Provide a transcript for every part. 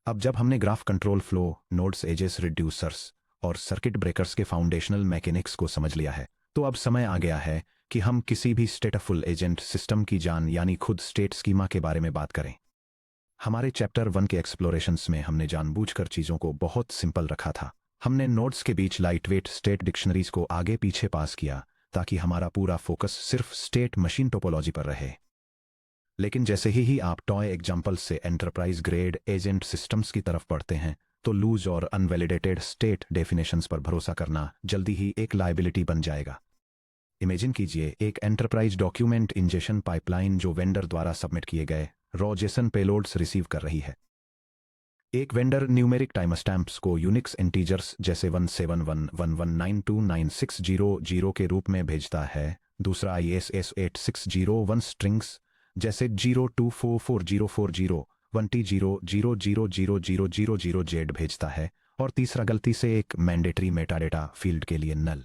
अब जब हमने graph control flow, nodes, edges, reducers और सर्किट ब्रेकर्स के फाउंडेशनल मैकेनिक्स को समझ लिया है, तो अब समय आ गया है कि हम किसी भी स्टेटफुल एजेंट सिस्टम की जान यानी खुद स्टेट स्कीमा के बारे में बात करें। हमारे चैप्टर 1 के एक्सप्लोरेशंस में हमने जानबूझकर चीज़ों को बहुत सिंपल रखा था। हमने नोड्स के बीच लाइटवेट स्टेट डिक्शनरीज को आगे पीछे पास किया ताकि हमारा पूरा फोकस सिर्फ स्टेट मशीन टोपोलॉजी पर रहे। लेकिन जैसे ही आप टॉय एग्जाम्पल से एंटरप्राइज ग्रेड एजेंट सिस्टम्स की तरफ बढ़ते हैं, तो लूज और अनवैलिडेटेड स्टेट डेफिनेशंस पर भरोसा करना जल्दी ही एक लायबिलिटी बन जाएगा। इमेजिन कीजिए एक एंटरप्राइज डॉक्यूमेंट इंजेक्शन पाइपलाइन जो वेंडर द्वारा सबमिट किए गए रॉ जेसन पेलोड्स रिसीव कर रही है। एक वेंडर न्यूमेरिक टाइम स्टैम्प्स को यूनिक्स इंटीजर्स जैसे 17111929600 के रूप में भेजता है। दूसरा ISS 8601 स्ट्रिंग्स जैसे 02440401T0000000 भेजता है। और तीसरा गलती से एक मैंडेटरी मेटाडेटा फील्ड के लिए नल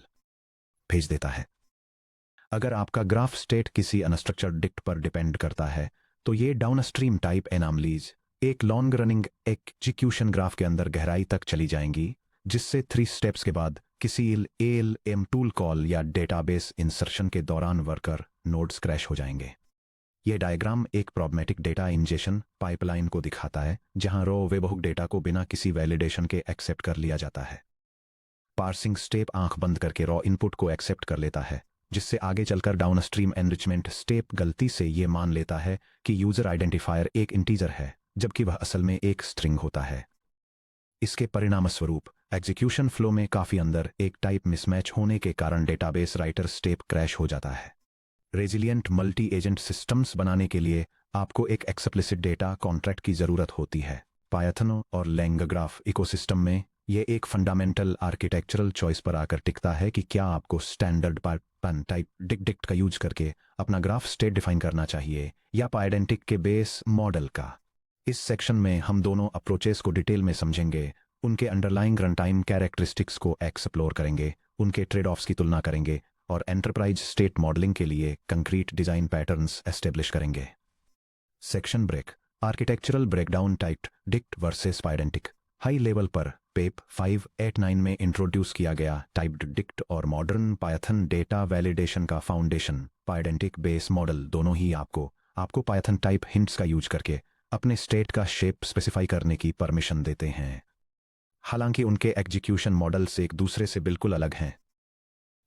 भेज देता है। अगर आपका ग्राफ स्टेट किसी अनस्ट्रक्चर्ड डिक्ट पर डिपेंड करता है, तो ये डाउनस्ट्रीम टाइप एनामलीज एक लॉन्ग रनिंग एग्जीक्यूशन ग्राफ के अंदर गहराई तक चली जाएंगी, जिससे 3 स्टेप्स के बाद किसी ALM टूल कॉल या डेटाबेस इंसर्शन के दौरान वर्कर नोड्स क्रैश हो जाएंगे। यह डायग्राम एक प्रॉब्लमेटिक डेटा इंजेक्शन पाइपलाइन को दिखाता है, जहां रो वे बहुक डेटा को बिना किसी वैलिडेशन के एक्सेप्ट कर लिया जाता है। पार्सिंग स्टेप आंख बंद करके रॉ इनपुट को एक्सेप्ट कर लेता है, जिससे आगे चलकर डाउनस्ट्रीम एनरिचमेंट स्टेप गलती से ये मान लेता है कि यूजर आइडेंटिफायर एक इंटीजर है, जबकि वह असल में एक स्ट्रिंग होता है। इसके परिणामस्वरूप एग्जीक्यूशन फ्लो में काफी अंदर एक टाइप मिसमैच होने के कारण डेटाबेस राइटर स्टेप क्रैश हो जाता है। रेजिलियंट मल्टी एजेंट सिस्टम्स बनाने के लिए आपको एक एक्सप्लिसिट डेटा कॉन्ट्रैक्ट की जरूरत होती है। पायथन और लैंगग्राफ इकोसिस्टम में यह एक फंडामेंटल आर्किटेक्चरल चॉइस पर आकर टिकता है कि क्या आपको स्टैंडर्ड पाइथन टाइप डिक्ट का यूज करके अपना ग्राफ स्टेट डिफाइन करना चाहिए या पायडेंटिक के बेस मॉडल का। इस सेक्शन में हम दोनों अप्रोचेस को डिटेल में समझेंगे, उनके अंडरलाइंग रनटाइम कैरेक्टरिस्टिक्स को एक्सप्लोर करेंगे, उनके ट्रेड ऑफ्स की तुलना करेंगे और एंटरप्राइज स्टेट मॉडलिंग के लिए कंक्रीट डिजाइन पैटर्न्स एस्टेब्लिश करेंगे। Section break, architectural breakdown typed dict versus Pydantic. High level पर पेप 589 में इंट्रोड्यूस किया गया टाइप्ड डिक्ट और मॉडर्न पायथन डेटा वैलिडेशन का फाउंडेशन पायडेंटिक बेस मॉडल दोनों ही आपको पायथन टाइप हिंट्स का यूज करके अपने स्टेट का शेप स्पेसिफाई करने की परमिशन देते हैं। हालांकि उनके एग्जीक्यूशन मॉडल्स एक दूसरे से बिल्कुल अलग हैं।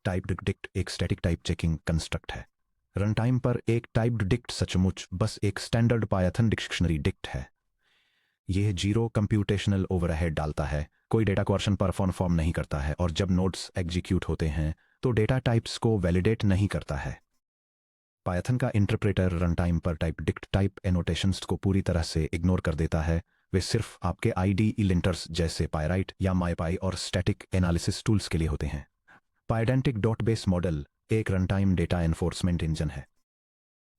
टाइप्ड डिक्ट एक स्टैटिक टाइप चेकिंग कंस्ट्रक्ट है। रन टाइम पर एक टाइप्ड डिक्ट सचमुच बस एक स्टैंडर्ड पायथन डिक्शनरी डिक्ट है। यह 0 कंप्यूटेशनल ओवरहेड डालता है, कोई डेटा कोअर्शन परफॉर्म नहीं करता है, और जब नोड्स एग्जीक्यूट होते हैं तो डेटा टाइप्स को वैलिडेट नहीं करता है। पायथन का इंटरप्रेटर रन टाइम पर टाइप डिक्ट टाइप एनोटेशंस को पूरी तरह से इग्नोर कर देता है। वे सिर्फ आपके IDE लिंटर्स जैसे पायराइट या माईपाई और स्टैटिक एनालिसिस टूल्स के लिए होते हैं। पायडेंटिक डॉट बेस मॉडल एक run time data enforcement engine है।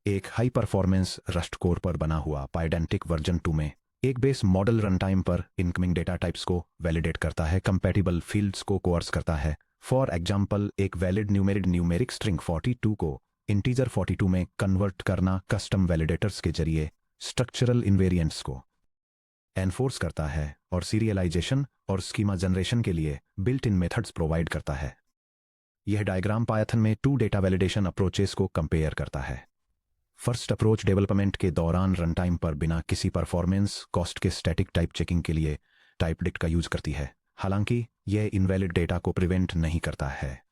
एक हाई परफॉर्मेंस रस्ट कोर पर बना हुआ पायडेंटिक वर्जन 2 में एक बेस मॉडल रन टाइम पर इनकमिंग डेटा टाइप्स को वैलिडेट करता है, कंपैटिबल फील्ड्स को कोअर्स करता है। फॉर एग्जाम्पल, एक वैलिड न्यूमेरिक स्ट्रिंग 42 को इंटीजर 42 में कन्वर्ट करना कस्टम वैलिडेटर्स के जरिए स्ट्रक्चरल इन्वेरिएंट्स को एनफोर्स करता है और सीरियलाइजेशन और स्कीमा जनरेशन के लिए बिल्ट इन मेथड्स प्रोवाइड करता है। यह डायग्राम पायथन में 2 डेटा वैलिडेशन अप्रोचेस को कंपेयर करता है। फर्स्ट अप्रोच डेवलपमेंट के दौरान रन टाइम पर बिना किसी परफॉर्मेंस कॉस्ट के स्टैटिक टाइप चेकिंग के लिए टाइप डिक्ट का यूज करती है, हालांकि यह इनवैलिड डेटा को प्रिवेंट नहीं करता है।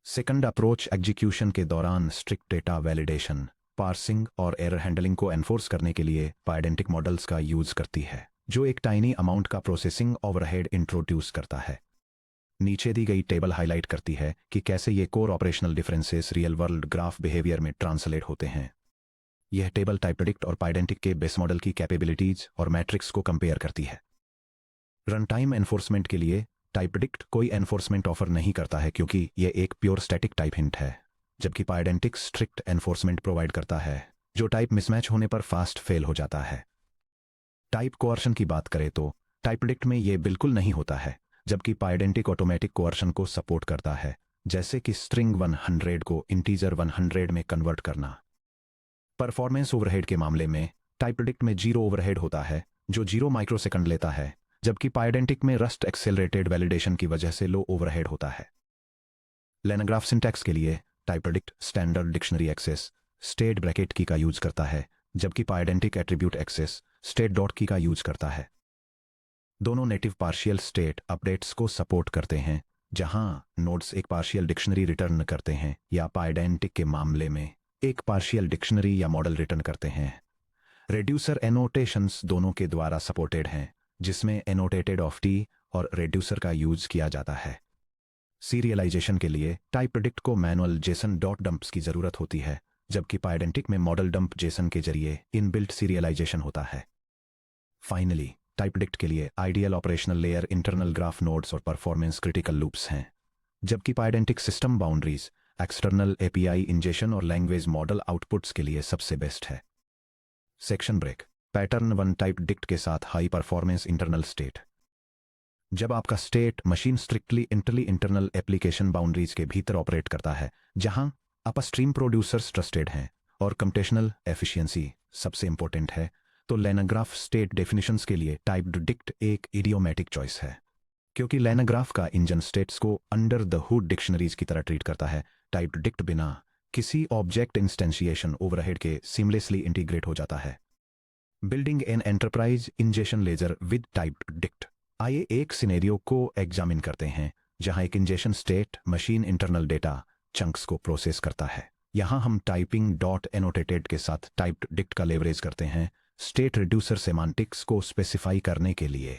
सेकंड अप्रोच एग्जीक्यूशन के दौरान स्ट्रिक्ट डेटा वैलिडेशन, पार्सिंग और एरर हैंडलिंग को एनफोर्स करने के लिए पायडेंटिक मॉडल्स का यूज करती है, जो एक टाइनी अमाउंट का प्रोसेसिंग ओवरहेड इंट्रोड्यूस करता है। नीचे दी गई टेबल हाईलाइट करती है कि कैसे ये core operational differences real world graph behaviour में ट्रांसलेट होते हैं। यह टेबल टाइप प्रेडिक्ट और पायडेंटिक के बेस मॉडल की कैपेबिलिटीज और मैट्रिक्स को कंपेयर करती है। रन टाइम एनफोर्समेंट के लिए टाइप प्रेडिक्ट कोई एनफोर्समेंट ऑफर नहीं करता है, क्योंकि यह एक प्योर स्टैटिक टाइप हिंट है, जबकि पायडेंटिक स्ट्रिक्ट एनफोर्समेंट प्रोवाइड करता है, जो टाइप मिसमैच होने पर फास्ट फेल हो जाता है। टाइप कोअर्शन की बात करें तो टाइप प्रेडिक्ट में यह बिल्कुल नहीं होता है, जबकि पायडेंटिक ऑटोमेटिक कोअर्शन को सपोर्ट करता है, जैसे कि स्ट्रिंग 100 को इंटीजर 100 में कन्वर्ट करना। परफॉर्मेंस ओवरहेड के मामले में टाइप प्रेडिक्ट में 0 ओवरहेड होता है, जो 0 माइक्रोसेकंड लेता है, जबकि पाइडेंटिक में रस्ट एक्सेलरेटेड वैलिडेशन की वजह से लो ओवरहेड होता है। लेनाग्राफ सिंटैक्स के लिए typed dict standard dictionary access state bracket key का यूज करता है, जबकि Pydantic attribute access state dot key का यूज करता है। दोनों नेटिव पार्शियल स्टेट अपडेट्स को सपोर्ट करते हैं, जहां नोड्स एक पार्शियल डिक्शनरी रिटर्न करते हैं या पाइडेंटिक के मामले में एक पार्शियल डिक्शनरी या मॉडल रिटर्न करते हैं। रेड्यूसर एनोटेशंस दोनों के द्वारा सपोर्टेड हैं, जिसमें एनोटेटेड ऑफ टी और रेड्यूसर का यूज किया जाता है। सीरियलाइजेशन के लिए टाइप प्रेडिक्ट को मैनुअल जेसन डॉट डंप्स की जरूरत होती है, जबकि पाइडेंटिक में मॉडल डंप जेसन के जरिए इनबिल्ट सीरियलाइजेशन होता है। फाइनली टाइप प्रेडिक्ट के लिए ideal operational layer internal graph nodes और परफॉर्मेंस क्रिटिकल लूप्स हैं, जबकि Pydantic system boundaries external API ingestion और लैंग्वेज मॉडल आउटपुट्स के लिए सबसे बेस्ट है। Section break pattern 1 type dict के साथ हाई परफॉर्मेंस इंटरनल स्टेट। जब आपका state machine strictly internal application boundaries के भीतर ऑपरेट करता है, जहां अपस्ट्रीम प्रोड्यूसर्स ट्रस्टेड हैं और कंप्यूटेशनल एफिशिएंसी सबसे इंपॉर्टेंट है, तो लेनाग्राफ स्टेट डेफिनेशंस के लिए टाइप्ड डिक्ट एक इडियोमैटिक चॉइस है। क्योंकि लेनाग्राफ का इंजन स्टेट्स को अंडर द हुड डिक्शनरीज की तरह ट्रीट करता है, टाइप्ड डिक्ट बिना किसी ऑब्जेक्ट इंस्टेंशिएशन ओवरहेड के सीमलेसली इंटीग्रेट हो जाता है। Building an enterprise ingestion ledger with typed dict. आइए एक सिनेरियो को एग्जामिन करते हैं, जहां एक ingestion state machine internal data chunks को प्रोसेस करता है। यहां हम टाइपिंग डॉट एनोटेटेड के साथ टाइप्ड डिक्ट का लेवरेज करते हैं स्टेट रिड्यूसर सेमांटिक्स को स्पेसिफाई करने के लिए।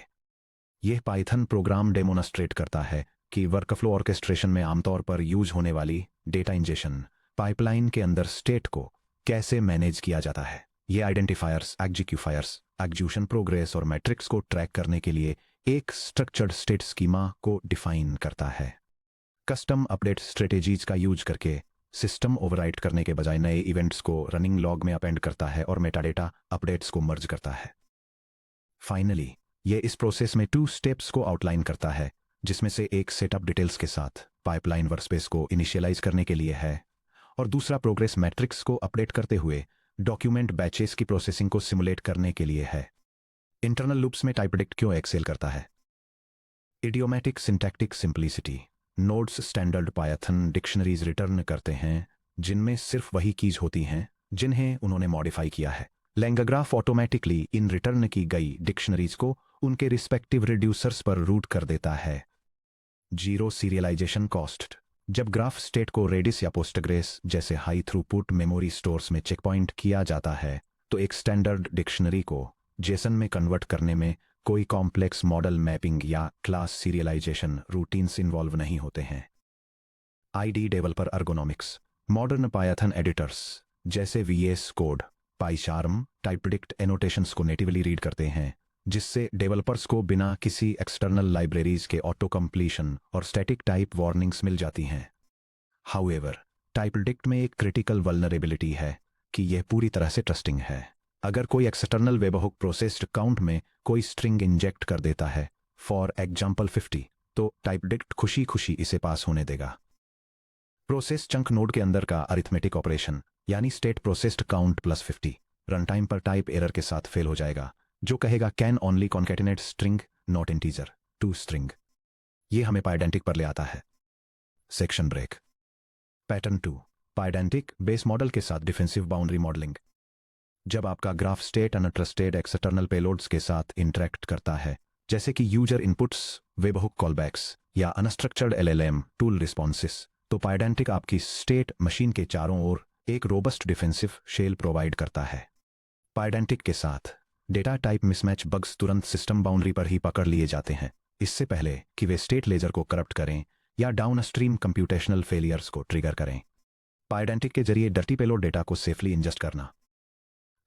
यह पाइथन प्रोग्राम डेमोन्स्ट्रेट करता है कि वर्कफ्लो ऑर्केस्ट्रेशन में आमतौर पर यूज होने वाली डेटा इंजेशन पाइपलाइन के अंदर स्टेट को कैसे मैनेज किया जाता है। ये आइडेंटिफायर्स, एग्जीक्यूफायर्स, एग्जीक्यूशन प्रोग्रेस और मैट्रिक्स को ट्रैक करने के लिए एक स्ट्रक्चर्ड स्टेट स्कीमा को डिफाइन करता है। कस्टम अपडेट स्ट्रेटेजीज का यूज करके सिस्टम ओवरराइट करने के बजाय नए इवेंट्स को रनिंग लॉग में अपेंड करता है और मेटाडेटा अपडेट्स को मर्ज करता है। फाइनली ये इस प्रोसेस में 2 स्टेप्स को आउटलाइन करता है, जिसमें से एक सेटअप डिटेल्स के साथ पाइपलाइन वर्कस्पेस को इनिशियलाइज करने के लिए है और दूसरा प्रोग्रेस मैट्रिक्स को अपडेट करते हुए डॉक्यूमेंट बैचेस की प्रोसेसिंग को सिमुलेट करने के लिए है। इंटरनल लूप्स में टाइप प्रेडिक्ट क्यों एक्सेल करता है? Idiomatic syntactic simplicity. Nodes standard Python dictionaries return करते हैं जिनमें सिर्फ वही कीज होती हैं जिन्हें उन्होंने मॉडिफाई किया है। लैंग्राफ ऑटोमेटिकली इन रिटर्न की गई डिक्शनरीज को उनके रिस्पेक्टिव रिड्यूसर्स पर रूट कर देता है। 0 सीरियलाइजेशन कॉस्ट। जब ग्राफ स्टेट को रेडिस या पोस्टग्रेस जैसे हाई थ्रूपुट मेमोरी स्टोर्स में चेकपॉइंट किया जाता है, तो एक स्टैंडर्ड डिक्शनरी को जेसन में कन्वर्ट करने में कोई कॉम्प्लेक्स मॉडल मैपिंग या क्लास सीरियलाइजेशन रूटीन्स इन्वॉल्व नहीं होते हैं। IDE developer ergonomics. Modern Python editors जैसे VS code, PyCharm type predict annotations को नेटिवली रीड करते हैं, जिससे डेवलपर्स को बिना किसी एक्सटर्नल लाइब्रेरीज के ऑटो कंप्लीशन और स्टैटिक टाइप वार्निंग्स मिल जाती हैं। हाउएवर, टाइप प्रेडिक्ट में एक क्रिटिकल वल्नरेबिलिटी है कि यह पूरी तरह से ट्रस्टिंग है। अगर कोई एक्सटर्नल वेबहुक प्रोसेस्ड काउंट में कोई स्ट्रिंग इंजेक्ट कर देता है, फॉर एग्जाम्पल 50, तो टाइप प्रेडिक्ट खुशी खुशी इसे पास होने देगा। प्रोसेस चंक नोड के अंदर का अरिथमेटिक ऑपरेशन यानी state processed count plus 50 run time पर टाइप एरर के साथ फेल हो जाएगा, जो कहेगा can only concatenate string not integer to string. ये हमें पाइडेंटिक पर ले आता है। Section break. Pattern 2 Pydantic base model के साथ डिफेंसिव बाउंड्री मॉडलिंग। जब आपका graph state untrusted external payloads के साथ इंटरेक्ट करता है, जैसे कि यूजर इनपुट्स, वेबहुक कॉलबैक्स या अनस्ट्रक्चर्ड LLM टूल रिस्पॉन्सेस, तो पाइडेंटिक आपकी स्टेट मशीन के चारों ओर एक रोबस्ट डिफेंसिव शेल प्रोवाइड करता है। पाइडेंटिक के साथ डेटा टाइप मिसमैच बग्स तुरंत सिस्टम बाउंड्री पर ही पकड़ लिए जाते हैं, इससे पहले कि वे स्टेट लेजर को करप्ट करें या डाउनस्ट्रीम कंप्यूटेशनल फेलियर्स को ट्रिगर करें। पाइडेंटिक के जरिए डर्टी पेलोड डेटा को सेफली इंजेस्ट करना।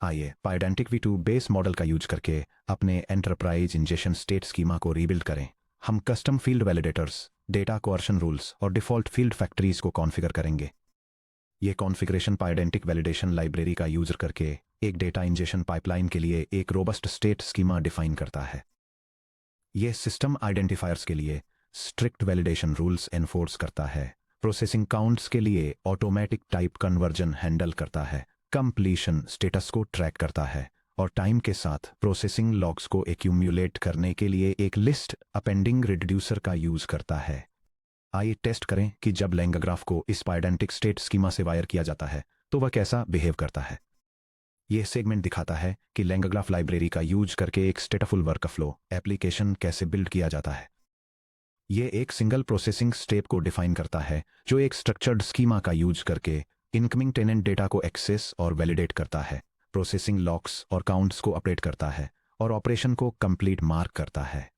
आइए पाइडेंटिक V2 बेस मॉडल का यूज करके अपने एंटरप्राइज इंजेशन स्टेट स्कीमा को रीबिल्ड करें। हम custom field validators, data coercion rules और डिफॉल्ट फील्ड फैक्ट्रीज को कॉन्फ़िगर करेंगे। ये कॉन्फ़िगरेशन पाइडेंटिक वैलिडेशन लाइब्रेरी का यूज करके एक डेटा इंजेशन पाइपलाइन के लिए एक रोबस्ट स्टेट स्कीमा डिफाइन करता है। यह सिस्टम आइडेंटिफायर्स के लिए स्ट्रिक्ट वैलिडेशन रूल्स एनफोर्स करता है, प्रोसेसिंग काउंट्स के लिए ऑटोमेटिक टाइप कन्वर्जन हैंडल करता है, कंप्लीशन स्टेटस को ट्रैक करता है और टाइम के साथ प्रोसेसिंग लॉग्स को एक्यूमुलेट करने के लिए एक लिस्ट अपेंडिंग रिड्यूसर का यूज करता है। आइए टेस्ट करें कि जब लैंगर ग्राफ को इस पायडेंटिक स्टेट स्कीमा से वायर किया जाता है तो वह कैसा बिहेव करता है। यह सेगमेंट दिखाता है कि लैंगर ग्राफ लाइब्रेरी का यूज करके एक स्टेटफुल वर्कफ्लो एप्लीकेशन कैसे बिल्ड किया जाता है। यह एक सिंगल प्रोसेसिंग स्टेप को डिफाइन करता है जो एक स्ट्रक्चर्ड स्कीमा का यूज करके इनकमिंग टेनेंट डेटा को एक्सेस और वैलिडेट करता है, प्रोसेसिंग लॉक्स और काउंट्स को अपडेट करता है और ऑपरेशन को कंप्लीट मार्क करता है।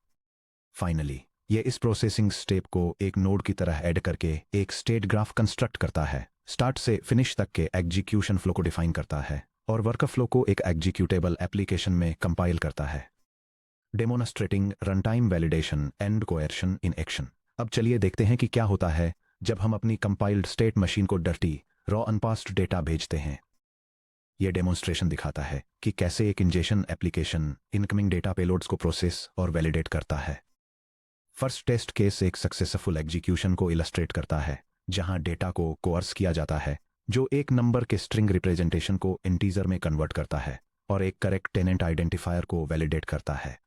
फाइनली यह इस प्रोसेसिंग स्टेप को एक नोड की तरह ऐड करके एक स्टेट ग्राफ कंस्ट्रक्ट करता है, स्टार्ट से फिनिश तक के एग्जीक्यूशन फ्लो को डिफाइन करता है और वर्कफ्लो को एक एग्जीक्यूटेबल एप्लीकेशन में कंपाइल करता है, demonstrating runtime validation and coercion in action. अब चलिए देखते हैं कि क्या होता है जब हम अपनी कंपाइल्ड स्टेट मशीन को डर्टी रॉ अनपास्ड डेटा भेजते हैं। यह डेमोन्स्ट्रेशन दिखाता है कि कैसे एक injection application incoming data payloads को प्रोसेस और वैलिडेट करता है। फर्स्ट टेस्ट केस एक सक्सेसफुल एग्जीक्यूशन को इलस्ट्रेट करता है जहां डेटा को कोअर्स किया जाता है जो एक नंबर के स्ट्रिंग रिप्रेजेंटेशन को इंटीजर में कन्वर्ट करता है और एक करेक्ट टेनेंट आइडेंटिफायर को वैलिडेट करता है।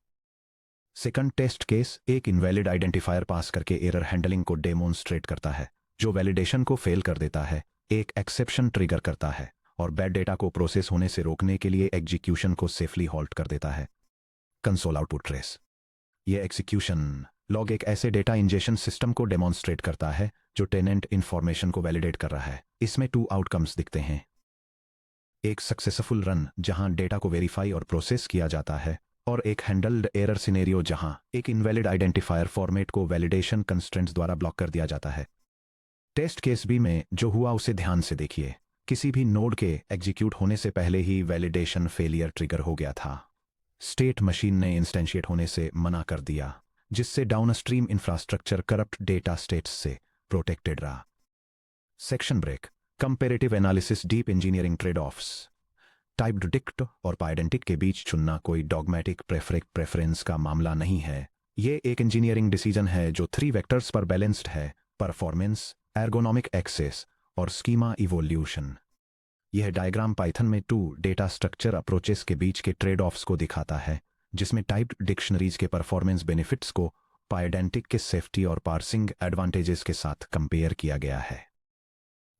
सेकंड टेस्ट केस एक इनवैलिड आइडेंटिफायर पास करके एरर हैंडलिंग को डेमोन्स्ट्रेट करता है जो वैलिडेशन को फेल कर देता है, एक एक्सेप्शन ट्रिगर करता है और बैड डेटा को प्रोसेस होने से रोकने के लिए एग्जीक्यूशन को सेफली हॉल्ट कर देता है। कंसोल आउटपुट ट्रेस यह एग्जीक्यूशन लॉग एक ऐसे डेटा इंजेक्शन सिस्टम को डेमोन्स्ट्रेट करता है जो टेनेंट इंफॉर्मेशन को वैलिडेट कर रहा है। इसमें 2 आउटकम्स दिखते हैं, एक सक्सेसफुल रन जहां डेटा को वेरीफाई और प्रोसेस किया जाता है और एक हैंडल्ड एरर सिनेरियो जहां एक इनवैलिड आइडेंटिफायर फॉर्मेट को वैलिडेशन कंस्ट्रेंट्स द्वारा ब्लॉक कर दिया जाता है। टेस्ट केस बी में जो हुआ उसे ध्यान से देखिए। किसी भी नोड के एग्जीक्यूट होने से पहले ही वैलिडेशन फेलियर ट्रिगर हो गया था। स्टेट मशीन ने इंस्टेंशिएट होने से मना कर दिया जिससे downstream infrastructure corrupt data states से प्रोटेक्टेड रहा। Section break comparative analysis deep engineering trade offs. Typed dict और पायडेंटिक के बीच चुनना कोई डॉगमेटिक प्रेफरेंस का मामला नहीं है। यह एक इंजीनियरिंग डिसीजन है जो 3 वेक्टर्स पर बैलेंस्ड है, परफॉर्मेंस, एर्गोनॉमिक एक्सेस और स्कीमा इवोल्यूशन। यह डायग्राम पाइथन में 2 डेटा स्ट्रक्चर अप्रोचेस के बीच के ट्रेड ऑफ्स को दिखाता है जिसमें टाइप्ड डिक्शनरीज के परफॉर्मेंस बेनिफिट्स को पायडेंटिक के सेफ्टी और पार्सिंग एडवांटेजेस के साथ कंपेयर किया गया है।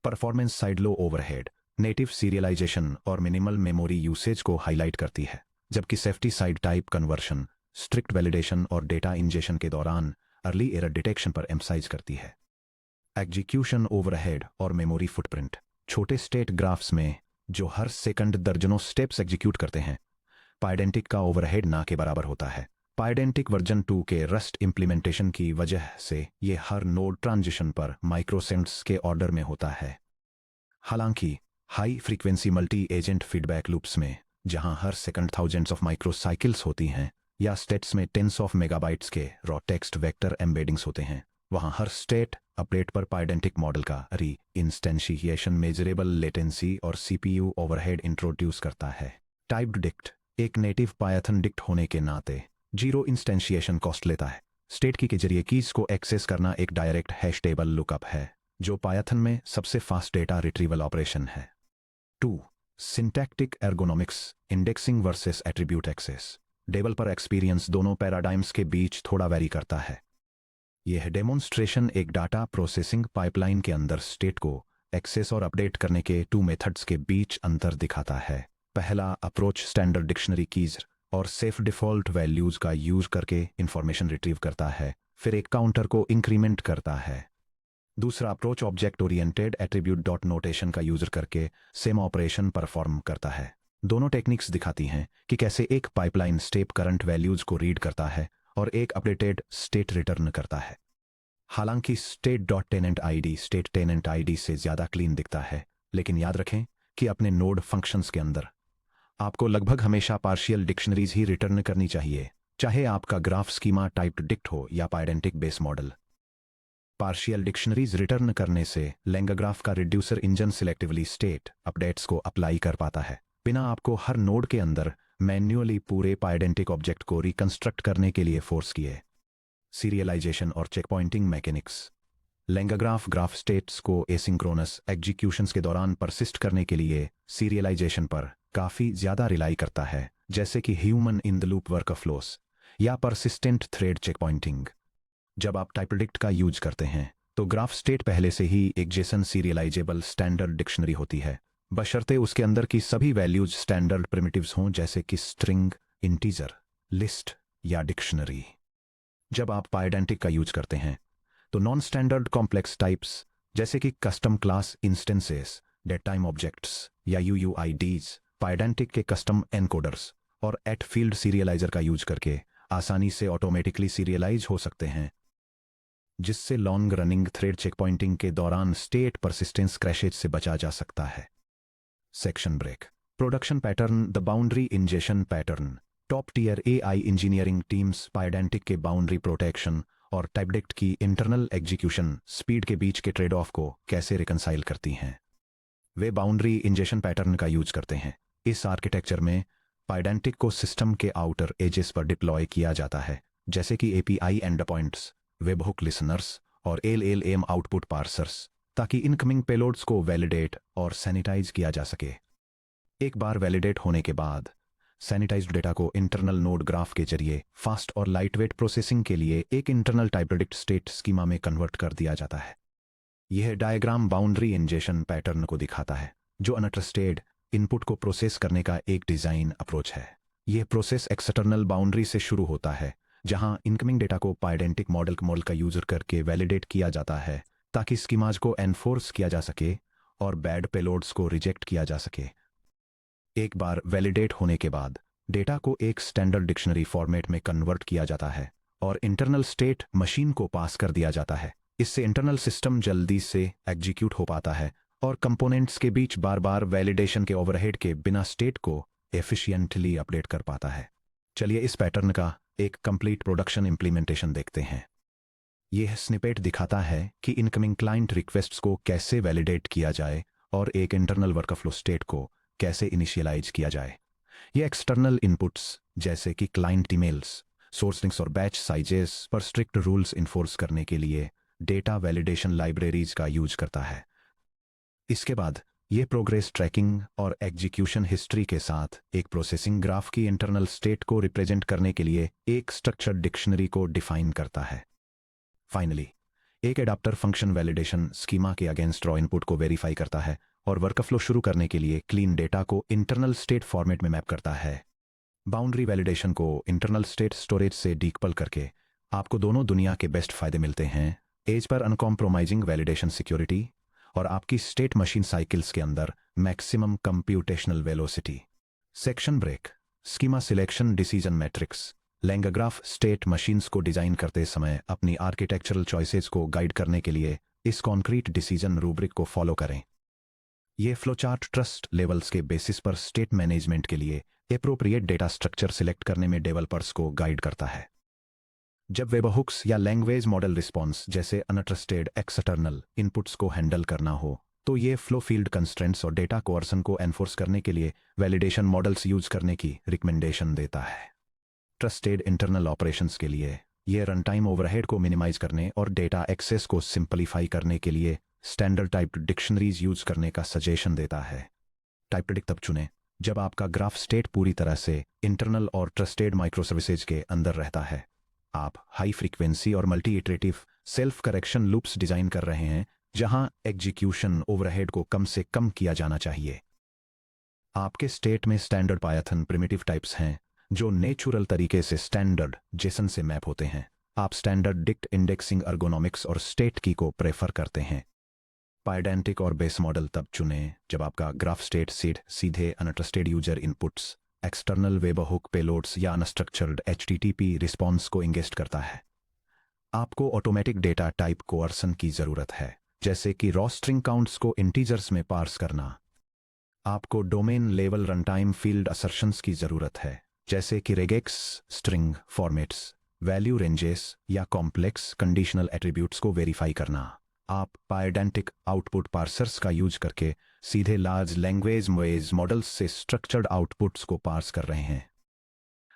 परफॉर्मेंस साइड लो ओवरहेड, नेटिव सीरियलाइजेशन और मिनिमल मेमोरी यूसेज को हाईलाइट करती है, जबकि safety side type conversion, strict validation और डेटा इंजेक्शन के दौरान अर्ली एरर डिटेक्शन पर एम्फसाइज करती है। एग्जीक्यूशन ओवरहेड और मेमोरी फुटप्रिंट। छोटे स्टेट ग्राफ्स में जो हर सेकंड दर्जनों स्टेप्स एग्जीक्यूट करते हैं, पायडेंटिक का ओवरहेड ना के बराबर होता है। पायडेंटिक वर्जन 2 के रस्ट इंप्लीमेंटेशन की वजह से ये हर नोड ट्रांजिशन पर माइक्रोसेकंड्स के ऑर्डर में होता है। हालांकि high frequency multi agent feedback loops में जहां हर सेकंड थाउजेंड्स ऑफ माइक्रोसाइकिल्स होती हैं या स्टेट्स में टेंस ऑफ मेगाबाइट्स के रॉ टेक्स्ट वेक्टर एम्बेडिंग्स होते हैं, वहां हर स्टेट अपडेट पर पायडेंटिक मॉडल का री इंस्टेंशिएशन मेजरेबल लेटेंसी और सीपीयू ओवरहेड इंट्रोड्यूस करता है। टाइप्ड डिक्ट एक नेटिव पायथन डिक्ट होने के नाते 0 इंस्टेंशिएशन कॉस्ट लेता है। स्टेट की के जरिए कीज को एक्सेस करना एक डायरेक्ट हैश टेबल लुकअप है जो पायथन में सबसे फास्ट डेटा रिट्रीवल ऑपरेशन है। 2 syntactic ergonomics indexing versus attribute access. Developer experience दोनों पैराडाइम्स के बीच थोड़ा वेरी करता है। यह डेमोन्स्ट्रेशन एक डाटा प्रोसेसिंग पाइपलाइन के अंदर स्टेट को एक्सेस और अपडेट करने के 2 मेथड्स के बीच अंतर दिखाता है। पहला अप्रोच स्टैंडर्ड डिक्शनरी कीज और सेफ डिफॉल्ट वैल्यूज का यूज करके इंफॉर्मेशन रिट्रीव करता है, फिर एक काउंटर को इंक्रीमेंट करता है। दूसरा approach object oriented attribute dot notation का यूजर करके सेम ऑपरेशन परफॉर्म करता है। दोनों टेक्निक्स दिखाती हैं कि कैसे एक पाइपलाइन स्टेप करंट वैल्यूज को रीड करता है और एक अपडेटेड स्टेट रिटर्न करता है। हालांकि state dot tenant ID state tenant ID से ज्यादा क्लीन दिखता है, लेकिन याद रखें कि अपने नोड फंक्शंस के अंदर आपको लगभग हमेशा पार्शियल डिक्शनरीज ही रिटर्न करनी चाहिए, चाहे आपका ग्राफ स्कीमा टाइप्ड डिक्ट हो या Pydantic base model. Partial dictionaries return करने से लैंगर ग्राफ का reducer engine selectively state updates को अप्लाई कर पाता है, बिना आपको हर नोड के अंदर मैन्युअली पूरे पायडेंटिक ऑब्जेक्ट को रिकंस्ट्रक्ट करने के लिए फोर्स किए। सीरियलाइजेशन और checkpointing mechanics. LangGraph states को एसिंक्रोनस एग्जीक्यूशंस के दौरान परसिस्ट करने के लिए सीरियलाइजेशन पर काफी ज्यादा रिलाई करता है, जैसे कि ह्यूमन इन द लूप वर्कफ्लोस या परसिस्टेंट थ्रेड चेक पॉइंटिंग। जब आप टाइपडिक्ट का यूज करते हैं तो ग्राफ स्टेट पहले से ही एक जेसन सीरियलाइजेबल स्टैंडर्ड डिक्शनरी होती है, बशर्ते उसके अंदर की सभी वैल्यूज स्टैंडर्ड प्रिमिटिव्स हों, जैसे कि स्ट्रिंग, इंटीजर, लिस्ट या डिक्शनरी। जब आप पायडेंटिक का यूज करते हैं तो नॉन स्टैंडर्ड कॉम्प्लेक्स टाइप्स जैसे कि custom class instances, date time objects या यूयूआईडीज, पायडेंटिक के कस्टम एनकोडर्स और एट फील्ड सीरियलाइजर का यूज करके आसानी से ऑटोमेटिकली सीरियलाइज हो सकते हैं, जिससे long running thread checkpointing के दौरान स्टेट परसिस्टेंस क्रैशेज से बचा जा सकता है। Section break. Production pattern. The boundary ingestion pattern. Top tier AI engineering teams Pydantic के बाउंड्री प्रोटेक्शन और टाइपडिक्ट की इंटरनल एग्जीक्यूशन स्पीड के बीच के ट्रेड ऑफ को कैसे रिकंसाइल करती हैं। वे बाउंड्री इंजेशन पैटर्न का यूज करते हैं। इस आर्किटेक्चर में पायडेंटिक को सिस्टम के आउटर एजेस पर डिप्लॉय किया जाता है, जैसे कि API and points, webhook listeners और एलएलएम आउटपुट पार्सर्स, ताकि इनकमिंग पेलोड्स को वैलिडेट और सैनिटाइज किया जा सके। एक बार वैलिडेट होने के बाद सैनिटाइज्ड डेटा को इंटरनल नोड ग्राफ के जरिए फास्ट और लाइटवेट प्रोसेसिंग के लिए एक इंटरनल टाइपडिक्ट स्टेट स्कीमा में कन्वर्ट कर दिया जाता है। यह डायग्राम बाउंड्री इंजेशन पैटर्न को दिखाता है, जो अनट्रस्टेड इनपुट को प्रोसेस करने का एक डिजाइन अप्रोच है। यह प्रोसेस एक्सटर्नल बाउंड्री से शुरू होता है, जहां इनकमिंग डेटा को पायडेंटिक मॉडल का यूजर करके वैलिडेट किया जाता है, ताकि स्कीमाज को एनफोर्स किया जा सके और बैड पेलोड्स को रिजेक्ट किया जा सके। एक बार वैलिडेट होने के बाद डेटा को एक स्टैंडर्ड डिक्शनरी फॉर्मेट में कन्वर्ट किया जाता है और इंटरनल स्टेट मशीन को पास कर दिया जाता है। इससे इंटरनल सिस्टम जल्दी से एग्जीक्यूट हो पाता है और कंपोनेंट्स के बीच बार बार वैलिडेशन के ओवरहेड के बिना स्टेट को एफिशिएंटली अपडेट कर पाता है। चलिए इस पैटर्न का एक कंप्लीट प्रोडक्शन इंप्लीमेंटेशन देखते हैं। यह स्निपेट दिखाता है कि इनकमिंग क्लाइंट रिक्वेस्ट्स को कैसे वैलिडेट किया जाए और एक इंटरनल वर्कफ्लो स्टेट को कैसे इनिशियलाइज किया जाए। ये एक्सटर्नल इनपुट्स जैसे कि क्लाइंट ईमेल्स, सोर्स लिंक्स और बैच साइजेस पर स्ट्रिक्ट रूल्स इन्फोर्स करने के लिए डेटा वैलिडेशन लाइब्रेरीज का यूज करता है। इसके बाद ये प्रोग्रेस ट्रैकिंग और एग्जीक्यूशन हिस्ट्री के साथ एक प्रोसेसिंग ग्राफ की इंटरनल स्टेट को रिप्रेजेंट करने के लिए एक स्ट्रक्चर्ड डिक्शनरी को डिफाइन करता है। फाइनली एक एडाप्टर फंक्शन वैलिडेशन स्कीमा के अगेंस्ट रॉ इनपुट को वेरीफाई करता है और वर्कफ्लो शुरू करने के लिए क्लीन डेटा को इंटरनल स्टेट फॉर्मेट में मैप करता है। बाउंड्री वैलिडेशन को इंटरनल स्टेट स्टोरेज से डीकपल करके आपको दोनों दुनिया के बेस्ट फायदे मिलते हैं, as per uncompromising validation security और आपकी स्टेट मशीन साइकिल्स के अंदर maximum computational velocity. Section break. Schema selection decision matrix. LangGraph state machines को डिजाइन करते समय अपनी आर्किटेक्चरल चॉइसेस को गाइड करने के लिए इस कॉन्क्रीट डिसीजन रूब्रिक को फॉलो करें। ये फ्लोचार्ट ट्रस्ट लेवल्स के बेसिस पर स्टेट मैनेजमेंट के लिए एप्रोप्रिएट डेटा स्ट्रक्चर सिलेक्ट करने में डेवलपर्स को गाइड करता है। जब वेबहुक्स या लैंग्वेज मॉडल रिस्पॉन्स जैसे अनट्रस्टेड एक्सटर्नल इनपुट्स को हैंडल करना हो, तो ये फ्लो फील्ड कंस्ट्रेंट्स और डेटा कोअर्सन को एनफोर्स करने के लिए वैलिडेशन मॉडल्स यूज करने की रिकमेंडेशन देता है। ट्रस्टेड इंटरनल ऑपरेशंस के लिए ये रन टाइम ओवरहेड को मिनिमाइज करने और डेटा एक्सेस को सिंपलीफाई करने के लिए स्टैंडर्ड टाइप्ड डिक्शनरीज यूज करने का सजेशन देता है। टाइपडिक्ट तब चुनें जब आपका ग्राफ स्टेट पूरी तरह से इंटरनल और ट्रस्टेड माइक्रोसर्विसेज के अंदर रहता है। आप हाई फ्रीक्वेंसी और multi iterative self correction loops design कर रहे हैं, जहां एग्जीक्यूशन ओवरहेड को कम से कम किया जाना चाहिए। आपके स्टेट में स्टैंडर्ड पायथन प्रिमिटिव टाइप्स हैं जो नेचुरल तरीके से स्टैंडर्ड जेसन से मैप होते हैं। आप स्टैंडर्ड डिक्ट इंडेक्सिंग, अर्गोनॉमिक्स और स्टेट की को प्रेफर करते हैं। पायडेंटिक और बेस मॉडल तब चुनें जब आपका ग्राफ स्टेट सीड सीधे untrusted user inputs, external webhook payloads या अनस्ट्रक्चर्ड एचटीटीपी रिस्पॉन्स को इंगेस्ट करता है। आपको ऑटोमेटिक डेटा टाइप कोअर्सन की जरूरत है, जैसे कि रॉ स्ट्रिंग काउंट्स को इंटीजर्स में पार्स करना। आपको domain level runtime field assertions की जरूरत है, जैसे कि regex string formats, value ranges या कॉम्प्लेक्स कंडीशनल एट्रीब्यूट्स को वेरीफाई करना। आप पायडेंटिक आउटपुट पार्सर्स का यूज करके सीधे लार्ज लैंग्वेज मॉडल्स से स्ट्रक्चर्ड आउटपुट्स को पार्स कर रहे हैं।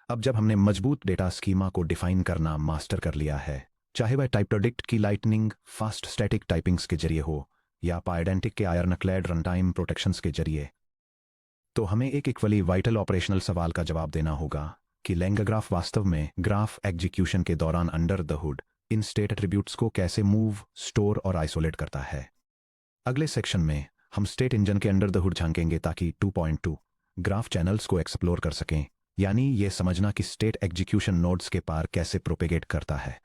अब जब हमने मजबूत डेटा स्कीमा को डिफाइन करना मास्टर कर लिया है, चाहे वह टाइपडिक्ट की लाइटनिंग फास्ट स्टैटिक टाइपिंग्स के जरिए हो या पायडेंटिक के आयरनक्लैड रनटाइम प्रोटेक्शंस के जरिए, तो हमें एक इक्वली वाइटल ऑपरेशनल सवाल का जवाब देना होगा कि लैंगर ग्राफ वास्तव में ग्राफ एग्जीक्यूशन के दौरान under the hood in state attributes को कैसे मूव, स्टोर और आइसोलेट करता है। अगले सेक्शन में हम स्टेट इंजन के अंडर द हुड झांकेंगे ताकि 2.2 ग्राफ चैनल्स को एक्सप्लोर कर सकें, यानी ये समझना कि स्टेट एग्जीक्यूशन नोड्स के पार कैसे प्रोपेगेट करता है।